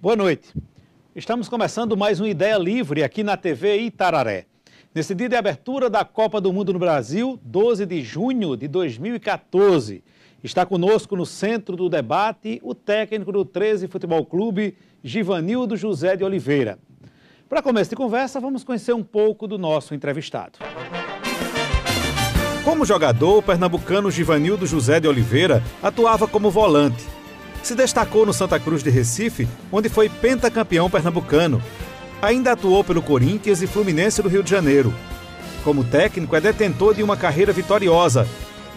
Boa noite. Estamos começando mais um Ideia Livre aqui na TV Itararé. Nesse dia de abertura da Copa do Mundo no Brasil, 12 de junho de 2014. Está conosco no centro do debate o técnico do 13 Futebol Clube, Givanildo José de Oliveira. Para começo de conversa, vamos conhecer um pouco do nosso entrevistado. Como jogador, o pernambucano Givanildo José de Oliveira atuava como volante. Se destacou no Santa Cruz de Recife, onde foi pentacampeão pernambucano. Ainda atuou pelo Corinthians e Fluminense do Rio de Janeiro. Como técnico, é detentor de uma carreira vitoriosa,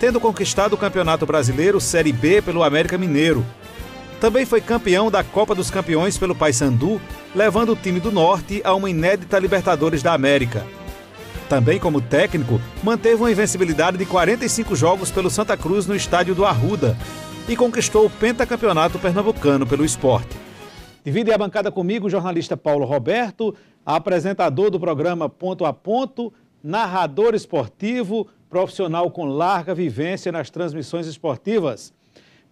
tendo conquistado o Campeonato Brasileiro Série B pelo América Mineiro. Também foi campeão da Copa dos Campeões pelo Paysandu, levando o time do Norte a uma inédita Libertadores da América. Também como técnico, manteve uma invencibilidade de 45 jogos pelo Santa Cruz no estádio do Arruda e conquistou o pentacampeonato pernambucano pelo Sport. Divide a bancada comigo o jornalista Paulo Roberto, apresentador do programa Ponto a Ponto, narrador esportivo, profissional com larga vivência nas transmissões esportivas.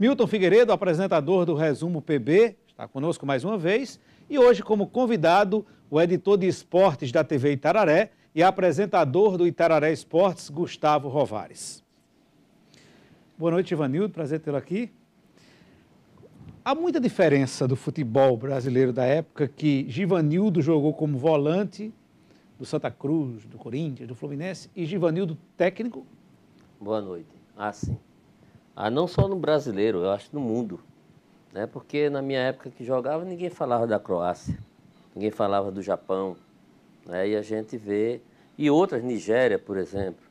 Milton Figueiredo, apresentador do Resumo PB, está conosco mais uma vez. E hoje, como convidado, o editor de esportes da TV Itararé e apresentador do Itararé Esportes, Gustavo Rovares. Boa noite, Givanildo, prazer tê-lo aqui. Há muita diferença do futebol brasileiro da época que Givanildo jogou como volante do Santa Cruz, do Corinthians, do Fluminense, e Givanildo técnico? Boa noite. Sim. Não só no brasileiro, eu acho no mundo. Né? Porque na minha época que jogava, ninguém falava da Croácia, ninguém falava do Japão. Né? E a gente vê... E outras, Nigéria, por exemplo,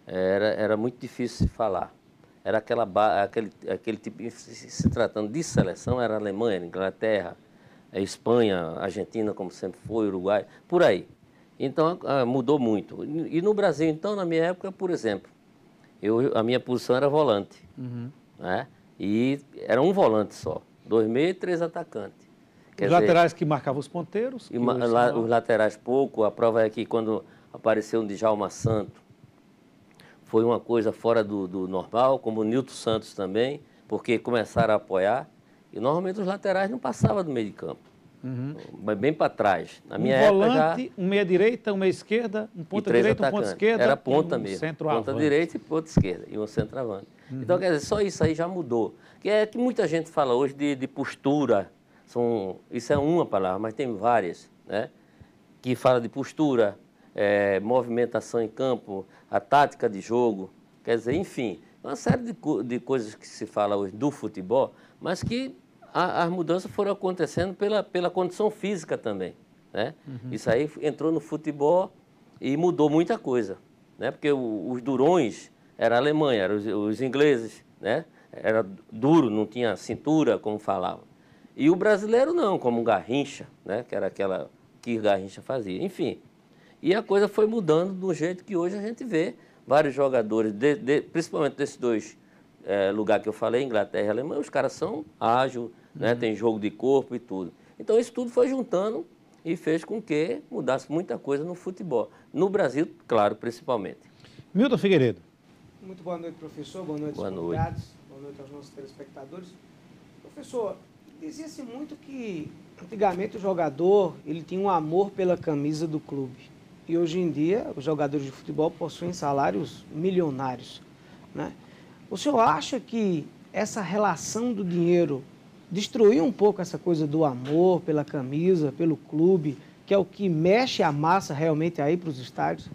era muito difícil de falar. Era aquele tipo, se tratando de seleção, era Alemanha, Inglaterra, Espanha, Argentina, como sempre foi, Uruguai, por aí. Então, mudou muito. E no Brasil, então, na minha época, por exemplo, a minha posição era volante. Né? E era um volante só, 2 meias e 3 atacantes. Os laterais que marcavam os ponteiros? Os laterais pouco. A prova é que quando apareceu o Djalma Santo, foi uma coisa fora do normal, como o Nilton Santos também, porque começaram a apoiar. E normalmente os laterais não passavam do meio de campo. Mas bem para trás. Na minha época, volante, um meia direita, um meia esquerda, um ponta direita, um ponta esquerda. Era ponta mesmo. Centroavante. Ponta direita e ponta esquerda. E um centroavante. Então, quer dizer, só isso aí já mudou. Que muita gente fala hoje de postura. Isso é uma palavra, mas tem várias, né? Que fala de postura, movimentação em campo, a tática de jogo. Quer dizer, enfim, uma série de coisas que se fala hoje do futebol, mas que as mudanças foram acontecendo pela condição física também. Né? Isso aí entrou no futebol e mudou muita coisa. Né? Porque os durões eram a Alemanha, eram os ingleses, né? Era duro, não tinha cintura, como falavam. E o brasileiro não, como o Garrincha, né? Que era aquela que Garrincha fazia. Enfim, e a coisa foi mudando do jeito que hoje a gente vê vários jogadores, principalmente desses dois lugares que eu falei, Inglaterra e Alemanha, os caras são ágeis, né? Tem jogo de corpo e tudo. Então isso tudo foi juntando e fez com que mudasse muita coisa no futebol. No Brasil, claro, principalmente. Milton Figueiredo. Muito boa noite, professor. Boa noite aos convidados. Boa noite aos nossos telespectadores. Professor, dizia-se muito que antigamente o jogador ele tinha um amor pela camisa do clube. E hoje em dia os jogadores de futebol possuem salários milionários. Né? O senhor acha que essa relação do dinheiro destruiu um pouco essa coisa do amor pela camisa, pelo clube, que é o que mexe a massa realmente aí para os estádios?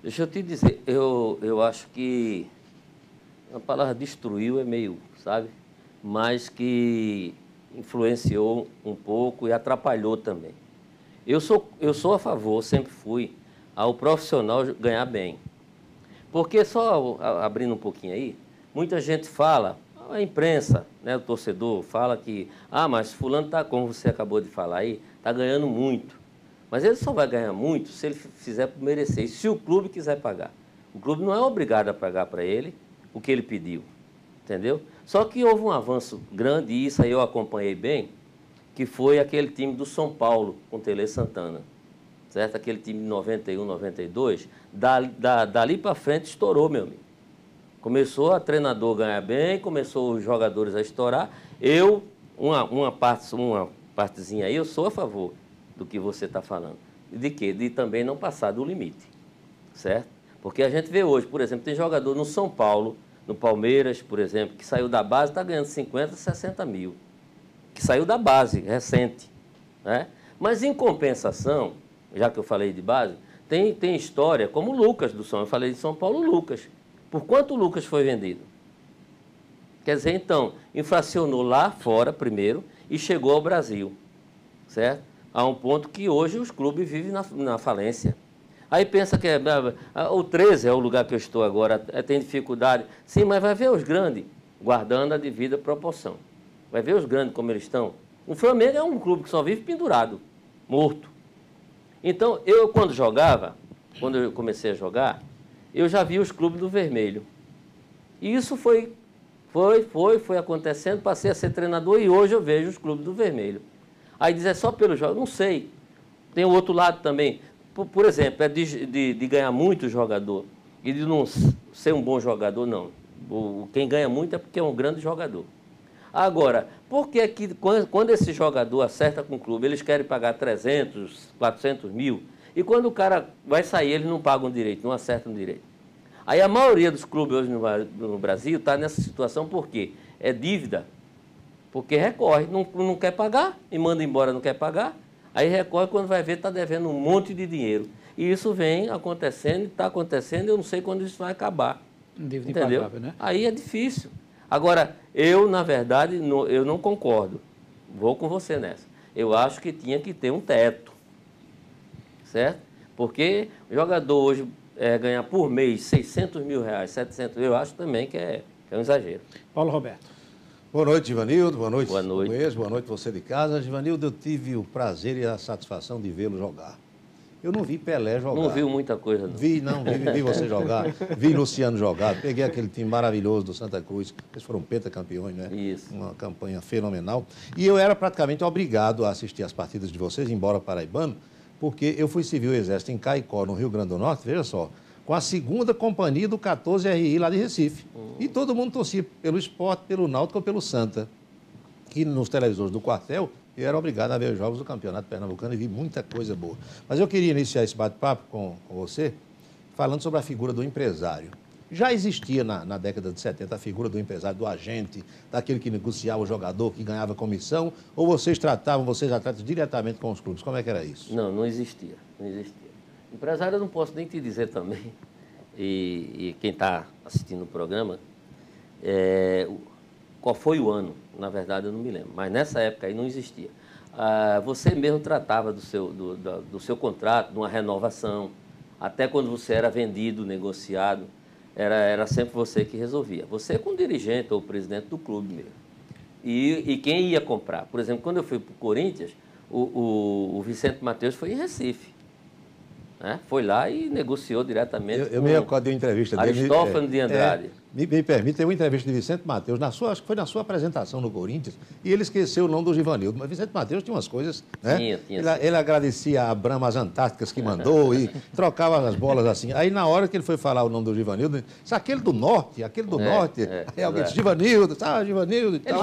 Deixa eu te dizer, eu acho que a palavra destruiu é meio, sabe? Mas que influenciou um pouco e atrapalhou também. Eu sou a favor, sempre fui, ao profissional ganhar bem. Porque só abrindo um pouquinho aí, muita gente fala, a imprensa, né, o torcedor fala que, mas fulano está, como você acabou de falar aí, está ganhando muito. Mas ele só vai ganhar muito se ele fizer por merecer, e se o clube quiser pagar. O clube não é obrigado a pagar para ele o que ele pediu, entendeu? Só que houve um avanço grande, e isso aí eu acompanhei bem, que foi aquele time do São Paulo, com Tele Santana, certo? Aquele time de 91, 92, dali para frente estourou, meu amigo. Começou a treinador ganhar bem, começou os jogadores a estourar. Uma partezinha aí, eu sou a favor do que você está falando. De quê? De também não passar do limite, certo? Porque a gente vê hoje, por exemplo, tem jogador no São Paulo, no Palmeiras, por exemplo, que saiu da base, está ganhando 50, 60 mil. Que saiu da base, recente, né? Mas, em compensação, já que eu falei de base, tem história, como o Lucas do São. Eu falei de São Paulo, Lucas. Por quanto o Lucas foi vendido? Quer dizer, então, inflacionou lá fora primeiro e chegou ao Brasil, certo? A um ponto que hoje os clubes vivem na falência. Aí pensa que o 13 é o lugar que eu estou agora, tem dificuldade. Sim, mas vai ver os grandes, guardando a devida proporção. Vai ver os grandes como eles estão. O Flamengo é um clube que só vive pendurado, morto. Então, eu quando eu comecei a jogar, eu já vi os clubes do vermelho. E isso foi acontecendo, passei a ser treinador e hoje eu vejo os clubes do vermelho. Aí diz, é só pelo jogo? Não sei. Tem o outro lado também. Por exemplo, é de ganhar muito jogador e de não ser um bom jogador, não. Quem ganha muito é porque é um grande jogador. Agora, por que quando esse jogador acerta com o clube, eles querem pagar 300, 400 mil, e quando o cara vai sair, eles não pagam direito, não acertam direito? Aí a maioria dos clubes hoje no Brasil está nessa situação por quê? É dívida, porque recorre, não quer pagar, e manda embora, não quer pagar, aí recorre, quando vai ver, está devendo um monte de dinheiro. E isso vem acontecendo, está acontecendo, eu não sei quando isso vai acabar. Dívida entendeu? impagável, né? Aí é difícil. Agora, eu, na verdade, eu não concordo. Vou com você nessa. Eu acho que tinha que ter um teto, certo? Porque o jogador hoje ganhar por mês 600 mil reais, 700 mil, eu acho também que é um exagero. Paulo Roberto. Boa noite, Givanildo. Boa noite, boa noite. Boa noite você de casa. Givanildo, eu tive o prazer e a satisfação de vê-lo jogar. Eu não vi Pelé jogar. Não viu muita coisa, não. Vi você jogar, vi Luciano jogar, peguei aquele time maravilhoso do Santa Cruz, eles foram pentacampeões, né? Isso. Uma campanha fenomenal. E eu era praticamente obrigado a assistir as partidas de vocês, embora paraibano, porque eu fui servir o Exército em Caicó, no Rio Grande do Norte, veja só, com a 2ª companhia do 14 RI lá de Recife. E todo mundo torcia pelo Sport, pelo Náutico ou pelo Santa. E nos televisores do quartel, eu era obrigado a ver os jogos do Campeonato Pernambucano e vi muita coisa boa. Mas eu queria iniciar esse bate-papo com você falando sobre a figura do empresário. Já existia na década de 70 a figura do empresário, do agente, daquele que negociava o jogador, que ganhava comissão, ou vocês atletas, diretamente com os clubes? Como é que era isso? Não existia. Não existia. Empresário eu não posso nem te dizer também, e quem está assistindo o programa, qual foi o ano, na verdade eu não me lembro, mas nessa época aí não existia. Você mesmo tratava do seu contrato, de uma renovação, até quando você era vendido, negociado, era sempre você que resolvia. Você com o dirigente ou o presidente do clube mesmo. E quem ia comprar? Por exemplo, quando eu fui para o Corinthians, o Vicente Mateus foi em Recife. Né? Foi lá e negociou diretamente. Eu me recordo de uma entrevista dele. Aristófanes de Andrade. Me permite, tem uma entrevista de Vicente Mateus, acho que foi na sua apresentação no Corinthians, e ele esqueceu o nome do Givanildo. Mas Vicente Mateus tinha umas coisas, né? Tinha. Ele agradecia a Brahma as Antárticas que mandou e trocava as bolas assim. Aí na hora que ele foi falar o nome do Givanildo, ele disse, aquele do norte. Aí alguém disse, Givanildo, Givanildo e tal.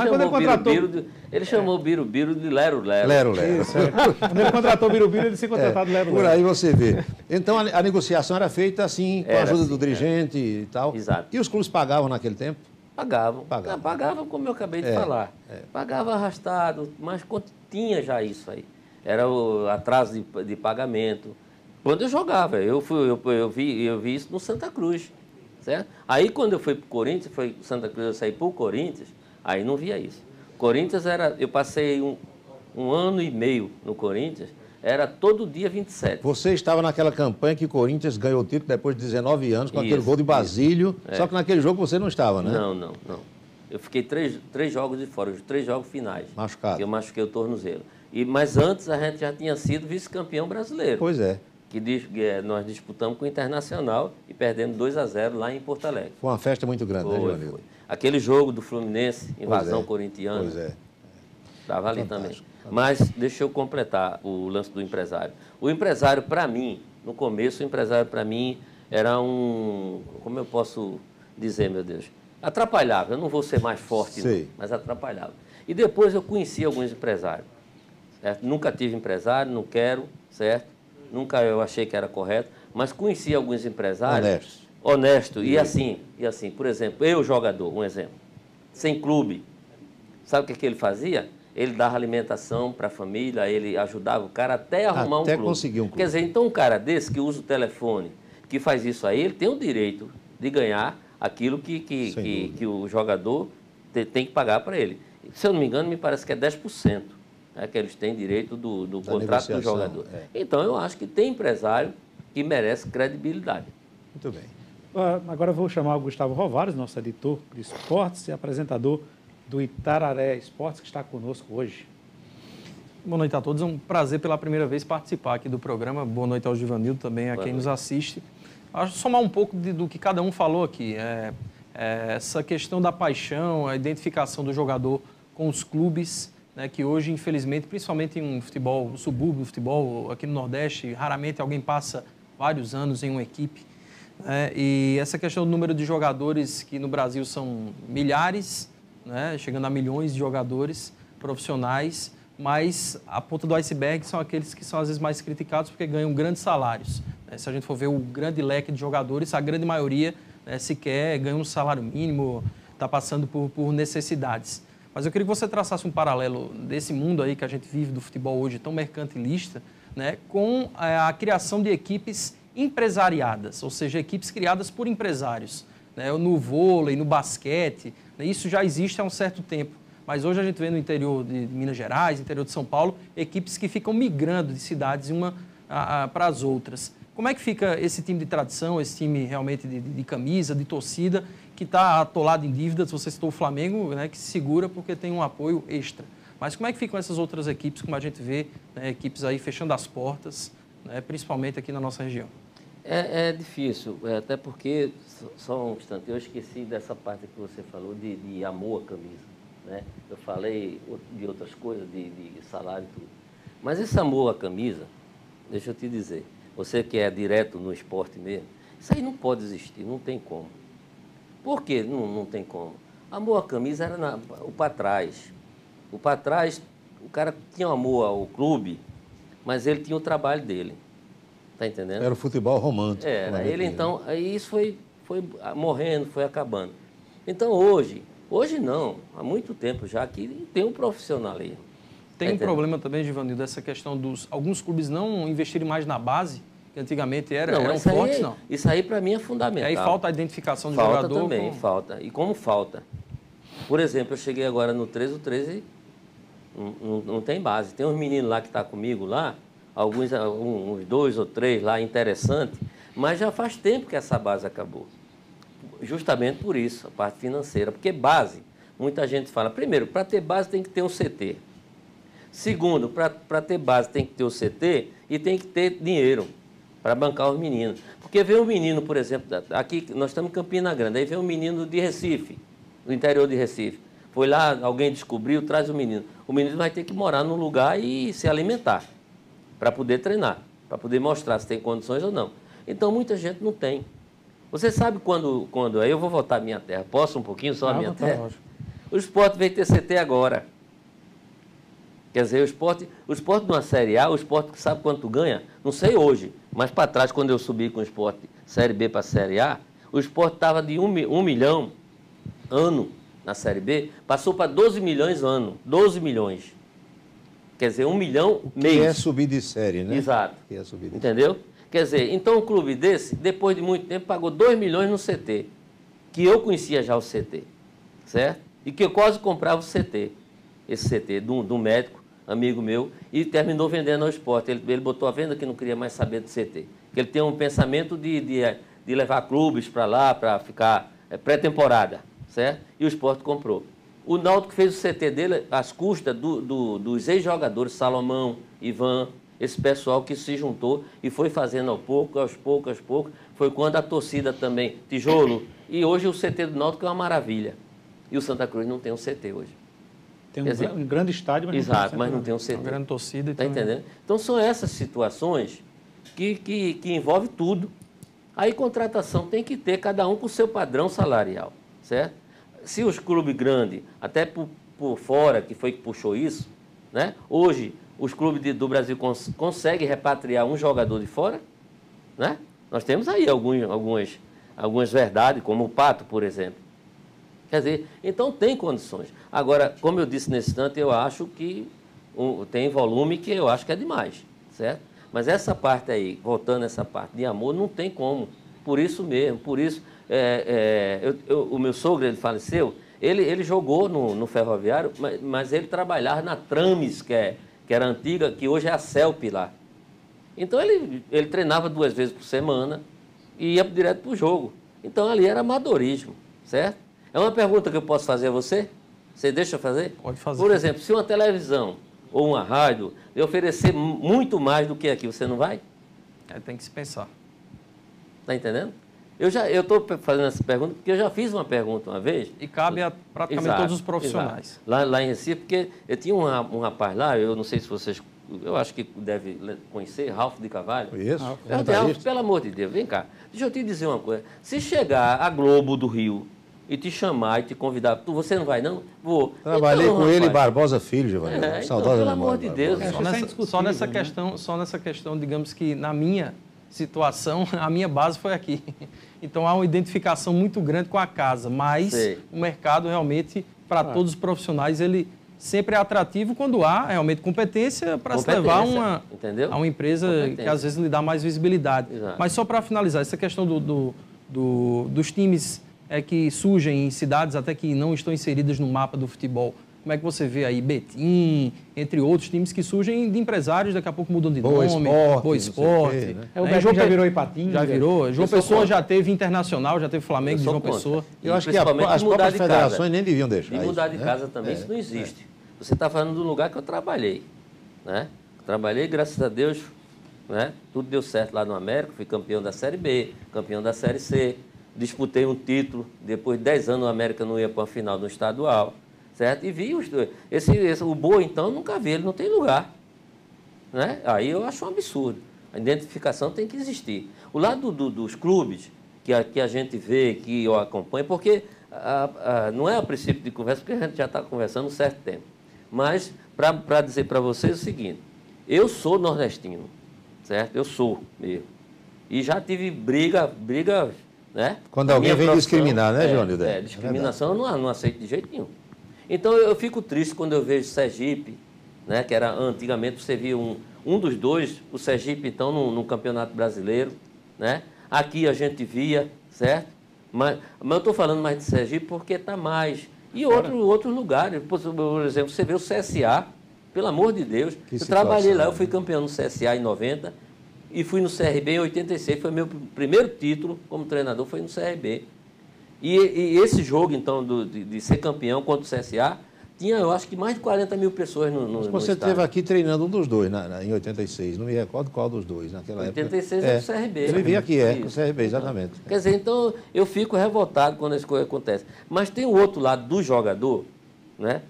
Ele chamou o Birubiru de Lero-Lero. Lero-Lero. Quando ele contratou o Birubiru, ele se contratado Lero-Lero. Por aí você vê. Então a negociação era feita assim, com a ajuda do dirigente e tal. Exato. E os clubes pagavam naquele tempo? Pagavam como eu acabei de falar. Pagava arrastado, mas tinha já isso aí. Era o atraso de pagamento. Quando eu jogava, eu vi isso no Santa Cruz. Certo? Aí quando eu fui para o Corinthians, foi Santa Cruz, eu saí para o Corinthians, aí não via isso. Corinthians eu passei um ano e meio no Corinthians, era todo dia 27. Você estava naquela campanha que o Corinthians ganhou o título depois de 19 anos, com aquele gol de Basílio, só que naquele jogo você não estava, né? Não. Eu fiquei três jogos de fora, os 3 jogos finais. Machucado. Que eu machuquei o tornozelo. Mas antes a gente já tinha sido vice-campeão brasileiro. Pois é. Que nós disputamos com o Internacional e perdemos 2-0 lá em Porto Alegre. Foi uma festa muito grande, né, Givanildo? Foi. Aquele jogo do Fluminense, invasão corintiana. Pois é. Estava ali também. Mas deixa eu completar o lance do empresário. O empresário, para mim, no começo, o empresário, para mim, era como eu posso dizer, meu Deus? Atrapalhava. Eu não vou ser mais forte, não, mas atrapalhava. E depois eu conheci alguns empresários. certo? Nunca tive empresário, não quero, certo? Nunca eu achei que era correto, mas conheci alguns empresários honestos. E assim, por exemplo, eu jogador, um exemplo, sem clube, sabe o que ele fazia? Ele dava alimentação para a família, ele ajudava o cara até arrumar um clube. Até conseguir um clube. Quer dizer, então um cara desse que usa o telefone, que faz isso aí, ele tem o direito de ganhar aquilo que o jogador tem que pagar para ele. Se eu não me engano, me parece que é 10%, né, que eles têm direito do contrato do jogador. Então, eu acho que tem empresário que merece credibilidade. Muito bem. Agora eu vou chamar o Gustavo Rovares, nosso editor de esportes e apresentador do Itararé Esportes, que está conosco hoje. Boa noite a todos. É um prazer pela primeira vez participar aqui do programa. Boa noite ao Givanildo, também a quem nos assiste. Acho somar um pouco do que cada um falou aqui. Essa questão da paixão, a identificação do jogador com os clubes, né, que hoje, infelizmente, principalmente em um futebol, no subúrbio do futebol, aqui no Nordeste, raramente alguém passa vários anos em uma equipe. E essa questão do número de jogadores, que no Brasil são milhares, né, chegando a milhões de jogadores profissionais, mas a ponta do iceberg são aqueles que são às vezes mais criticados porque ganham grandes salários. Se a gente for ver o grande leque de jogadores, a grande maioria, né, sequer ganha um salário mínimo, está passando por necessidades. Mas eu queria que você traçasse um paralelo desse mundo aí que a gente vive do futebol hoje tão mercantilista, né, com a criação de equipes empresariadas, ou seja, equipes criadas por empresários, né, no vôlei, no basquete, né, isso já existe há um certo tempo. Mas hoje a gente vê no interior de Minas Gerais, interior de São Paulo, equipes que ficam migrando de cidades uma para as outras. Como é que fica esse time de tradição, esse time realmente de camisa, de torcida, que está atolado em dívidas? Você citou o Flamengo, né, que se segura porque tem um apoio extra. Mas como é que ficam essas outras equipes, como a gente vê, né, equipes aí fechando as portas, né, principalmente aqui na nossa região? É difícil, até porque, só um instante, eu esqueci dessa parte que você falou de amor à camisa. Né? Eu falei de outras coisas, de salário e tudo. Mas esse amor à camisa, deixa eu te dizer, você que é direto no esporte mesmo, isso aí não pode existir, não tem como. Por que não tem como? Amor à camisa era o para trás. O para trás, o cara tinha amor ao clube, mas ele tinha o trabalho dele. Está entendendo? Era o futebol romântico. Ele então, aí isso foi morrendo, foi acabando. Então hoje não, há muito tempo já que tem um profissionalismo. Tem um problema também, Givanildo, dessa questão dos alguns clubes não investirem mais na base, que antigamente eram fortes, não. Isso aí para mim é fundamental. E aí falta a identificação do jogador. Falta também, falta. E como falta? Por exemplo, eu cheguei agora no 13, o 13 não tem base. Tem uns meninos lá que estão comigo lá, uns 2 ou 3 lá, interessante, mas já faz tempo que essa base acabou. Justamente por isso, a parte financeira. Porque base, muita gente fala, primeiro, para ter base tem que ter um CT. Segundo, para ter base tem que ter o CT e tem que ter dinheiro para bancar os meninos. Porque vem um menino, por exemplo, aqui nós estamos em Campina Grande, aí vem um menino de Recife, do interior de Recife. Foi lá, alguém descobriu, traz o menino. O menino vai ter que morar num lugar e se alimentar para poder treinar, para poder mostrar se tem condições ou não. Então, muita gente não tem. Você sabe quando aí eu vou voltar à minha terra, posso um pouquinho só a minha terra? O esporte veio ter CT agora. Quer dizer, o esporte numa Série A, o esporte sabe quanto ganha? Não sei hoje, mas para trás, quando eu subi com o esporte Série B para a Série A, o esporte estava de 1 milhão ano na Série B, passou para 12 milhões ano. 12 milhões. Quer dizer, 1 milhão mês. Que é subir de série, né? Exato. Que é subir de Entendeu? Quer dizer, então um clube desse, depois de muito tempo, pagou 2 milhões no CT, que eu conhecia já o CT, certo? E que eu quase comprava o CT, esse CT, de um médico, amigo meu, e terminou vendendo ao esporte. Ele botou a venda que não queria mais saber do CT. Que ele tem um pensamento de levar clubes para lá, para ficar pré-temporada, certo? E o esporte comprou. O Náutico fez o CT dele às custas dos ex-jogadores, Salomão, Ivan, esse pessoal que se juntou e foi fazendo aos poucos, foi quando a torcida também, tijolo, e hoje o CT do Náutico é uma maravilha. E o Santa Cruz não tem um CT hoje. Tem um grande estádio, mas exato, mas não tem um CT. Uma grande torcida. Está entendendo? Então são essas situações que envolvem tudo. Aí contratação tem que ter cada um com o seu padrão salarial, certo? Se os clubes grandes, até por fora, que foi que puxou isso, né? Hoje os clubes do Brasil conseguem repatriar um jogador de fora, né? Nós temos aí algumas verdades, como o Pato, por exemplo. Quer dizer, então tem condições. Agora, como eu disse nesse instante, eu acho que tem volume que eu acho que é demais, certo? Mas essa parte aí, voltando a essa parte de amor, não tem como. Por isso mesmo, por isso, o meu sogro, ele faleceu, ele jogou no Ferroviário, mas ele trabalhava na Trames, que era antiga, que hoje é a CELP lá. Então ele treinava 2 vezes por semana e ia direto para o jogo. Então ali era amadorismo, certo? É uma pergunta que eu posso fazer a você? Você deixa eu fazer? Pode fazer. Por exemplo, se uma televisão ou uma rádio lhe oferecer muito mais do que aqui, você não vai? Tem que se pensar. Está entendendo? Eu estou fazendo essa pergunta porque eu já fiz uma pergunta uma vez. E cabe a praticamente todos os profissionais. Lá em Recife, porque eu tinha um rapaz lá, eu não sei se vocês... Eu acho que deve conhecer, Ralf de Carvalho. Isso. Ralf, pelo amor de Deus, vem cá. Deixa eu te dizer uma coisa. Se chegar a Globo do Rio e te chamar e te convidar, você não vai não? Vou. Trabalhei então, com rapaz, ele, Barbosa Filho, Giovanni. Saudosa pelo amor de Deus. Só nessa questão, digamos que na minha situação, a minha base foi aqui. Então há uma identificação muito grande com a casa, mas o mercado realmente, para todos os profissionais, ele sempre é atrativo quando há realmente competência para se levar a uma empresa que às vezes lhe dá mais visibilidade. Exato. Mas só para finalizar, essa questão dos times que surgem em cidades até que não estão inseridas no mapa do futebol, como é que você vê aí Betim, entre outros times que surgem de empresários, daqui a pouco mudam de nome, Boa Esporte. Né? O Betim já virou Ipatinga. Já virou. João Pessoa já teve Internacional, já teve Flamengo de João Pessoa. Eu acho que as próprias federações nem deviam deixar. E mudar de casa também, isso não existe. Você está falando do lugar que eu trabalhei, né? Trabalhei, graças a Deus, né? Tudo deu certo lá no América, fui campeão da Série B, campeão da Série C, disputei um título, depois de 10 anos o América não ia para uma final no estadual, certo? E vi o Boa, então, eu nunca vi, ele não tem lugar, né? Aí eu acho um absurdo. A identificação tem que existir. O lado dos clubes, que a gente vê, que eu acompanho, porque não é a princípio de conversa, porque a gente já está conversando um certo tempo. Mas, para dizer para vocês o seguinte, eu sou nordestino, certo? Eu sou mesmo. E já tive briga, né? Quando alguém vem discriminar, né, Joanildo? Discriminação eu não aceito de jeito nenhum. Então, eu fico triste quando eu vejo Sergipe, né? Que era antigamente você via um dos dois, o Sergipe, então, no Campeonato Brasileiro, né? Aqui a gente via, certo? Mas eu estou falando mais de Sergipe porque está mais... E outros lugares, por exemplo, você vê o CSA, pelo amor de Deus, eu trabalhei lá, eu fui campeão no CSA em 90 e fui no CRB em 86, foi meu primeiro título como treinador, foi no CRB. E esse jogo, então, de ser campeão contra o CSA, tinha, eu acho que mais de 40 mil pessoas no Você esteve aqui treinando um dos dois em 86, não me recordo qual dos dois naquela 86 época. 86 é do CRB. Ele veio aqui, no CRB, exatamente. Então, quer dizer, então, eu fico revoltado quando as coisas acontecem. Mas tem o outro lado do jogador, né?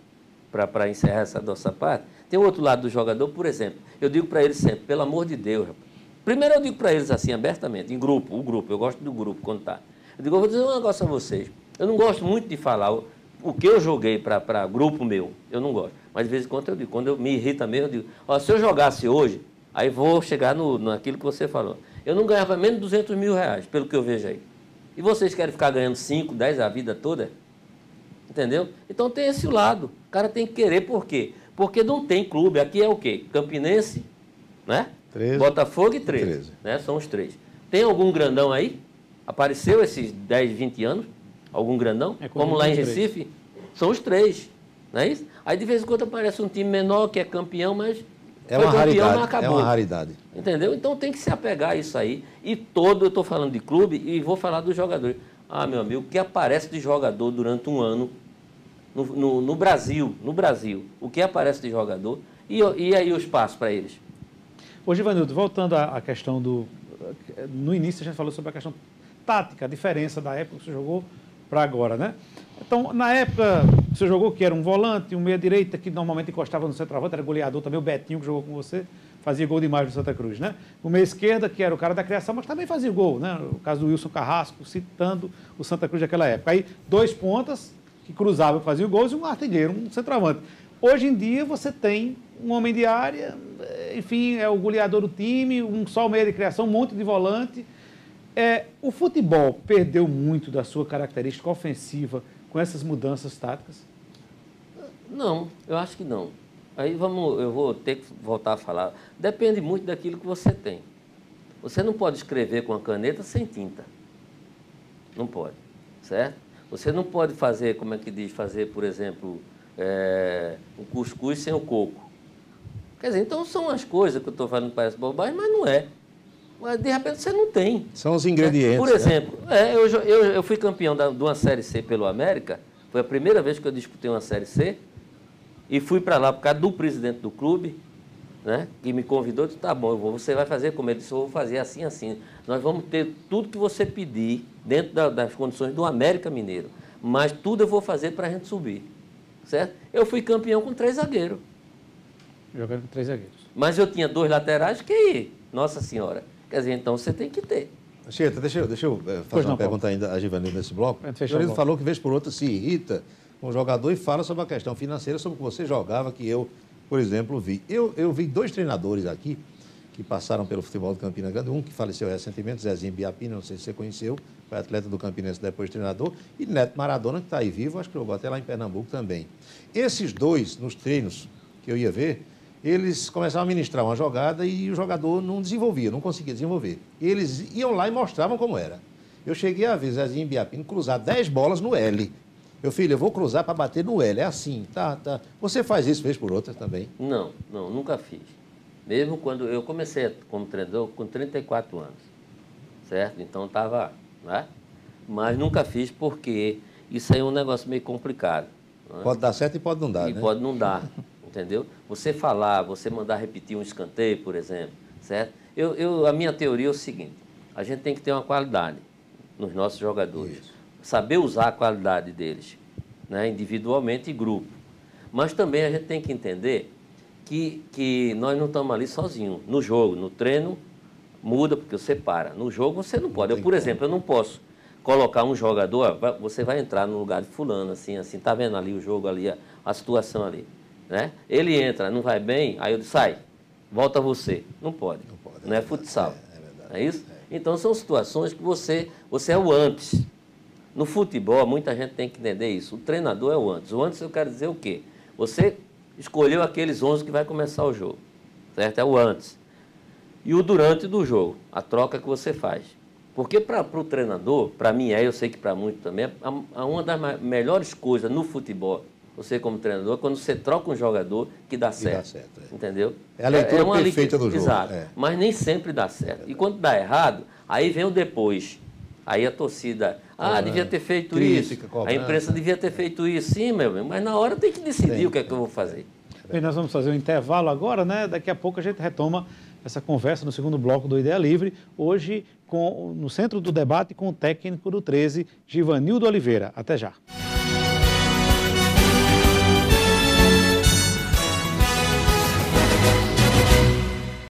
Para encerrar essa nossa parte, tem o outro lado do jogador, por exemplo, eu digo para eles sempre, pelo amor de Deus, rapaz. Primeiro eu digo para eles assim, abertamente, em grupo, eu gosto do grupo quando está. Eu digo, eu vou dizer um negócio a vocês, eu não gosto muito de falar o que eu joguei para grupo meu, eu não gosto. Mas de vez em quando eu digo, quando eu me irrita mesmo, eu digo, ó, se eu jogasse hoje, aí vou chegar naquilo que você falou. Eu não ganhava menos de 200 mil reais, pelo que eu vejo aí. E vocês querem ficar ganhando 5, 10 a vida toda? Entendeu? Então tem esse lado. O cara tem que querer, por quê? Porque não tem clube. Aqui é o quê? Campinense, né? 13, Botafogo e 13. Né? São os 3. Tem algum grandão aí? Apareceu esses 10, 20 anos? Algum grandão? Como lá em Recife? São os 3. Não é isso? Aí de vez em quando aparece um time menor que é campeão, mas é uma raridade, não acabou. É uma raridade. Entendeu? Então tem que se apegar a isso aí. E eu estou falando de clube e vou falar dos jogadores. Ah, meu amigo, o que aparece de jogador durante um ano no Brasil, o que aparece de jogador e aí o espaço para eles? Ô, Givanildo, voltando à questão no início a gente falou sobre a questão tática, a diferença da época que você jogou para agora, né? Então, na época que você jogou, que era um volante, um meia-direita, que normalmente encostava no centroavante, era goleador também, o Betinho, que jogou com você, fazia gol demais no Santa Cruz, né? O meia-esquerda, que era o cara da criação, mas também fazia gol, né? O caso do Wilson Carrasco, citando o Santa Cruz daquela época. Aí, 2 pontas que cruzavam e faziam gols e um artilheiro, um centroavante. Hoje em dia você tem um homem de área, enfim, é o goleador do time, só o meio de criação, um monte de volante. O futebol perdeu muito da sua característica ofensiva com essas mudanças táticas? Não, eu acho que não. Aí eu vou ter que voltar a falar. Depende muito daquilo que você tem. Você não pode escrever com a caneta sem tinta. Não pode, certo? Você não pode fazer, como é que diz, fazer, por exemplo, um cuscuz sem o coco. Quer dizer, então são as coisas que eu estou falando, parece bobagem, mas não é. Mas de repente você não tem. São os ingredientes. Por exemplo, eu fui campeão de uma Série C pelo América, foi a primeira vez que eu disputei uma Série C, e fui para lá por causa do presidente do clube, né, que me convidou e disse, tá bom, você vai fazer como ele disse, eu vou fazer assim, assim. Nós vamos ter tudo que você pedir dentro das condições do América Mineiro, mas tudo eu vou fazer para a gente subir, certo? Eu fui campeão com 3 zagueiros. Jogando com 3 zagueiros. Mas eu tinha 2 laterais que, nossa senhora, quer dizer, então você tem que ter. Anchieta, deixa eu fazer uma pergunta ainda a Givanildo nesse bloco. O Givanildo falou que, vez por outra, se irrita com o jogador e fala sobre a questão financeira, sobre o que você jogava, que eu, por exemplo, vi. Eu vi 2 treinadores aqui que passaram pelo futebol do Campina Grande, um que faleceu recentemente, Zezinho Biapina, não sei se você conheceu, foi atleta do Campinense, depois treinador, e Neto Maradona, que está aí vivo, acho que jogou até lá em Pernambuco também. Esses 2, nos treinos que eu ia ver, eles começavam a ministrar uma jogada e o jogador não desenvolvia, não conseguia desenvolver. Eles iam lá e mostravam como era. Eu cheguei a ver Zezinho Biapino cruzar 10 bolas no L. Meu filho, eu vou cruzar para bater no L. É assim, tá. Você faz isso, vez por outra também? Não, nunca fiz. Mesmo quando eu comecei como treinador com 34 anos, certo? Então estava, né? Mas nunca fiz porque isso aí é um negócio meio complicado. Né? Pode dar certo e pode não dar, e né? Pode não dar, entendeu? Você falar, você mandar repetir um escanteio, por exemplo, certo? A minha teoria é o seguinte, a gente tem que ter uma qualidade nos nossos jogadores. Isso. Saber usar a qualidade deles, né? Individualmente e grupo. Mas também a gente tem que entender que nós não estamos ali sozinhos. No jogo, no treino, muda porque você para. No jogo você não pode. Por exemplo, eu não posso colocar um jogador, você vai entrar no lugar de fulano, assim, tá vendo ali o jogo ali, a situação ali, né? Ele entra, não vai bem, aí eu digo, sai, volta você. Não pode. Não é futsal. É isso? Então são situações que você é o antes. No futebol, muita gente tem que entender isso. O treinador é o antes. O antes eu quero dizer o quê? Você escolheu aqueles 11 que vai começar o jogo, certo? É o antes. E o durante do jogo, a troca que você faz. Porque para o treinador, para mim eu sei que para muitos também, uma das melhores coisas no futebol, você como treinador, é quando você troca um jogador que dá certo. Entendeu? É a leitura perfeita do jogo. Exato. Mas nem sempre dá certo. E quando dá errado, aí vem o depois. Aí a torcida, devia ter feito isso. A imprensa devia ter feito isso. Sim, meu irmão, mas na hora tem que decidir o que é que eu vou fazer. Bem, nós vamos fazer um intervalo agora, né? Daqui a pouco a gente retoma essa conversa no segundo bloco do Ideia Livre, hoje no centro do debate com o técnico do 13, Givanildo Oliveira. Até já.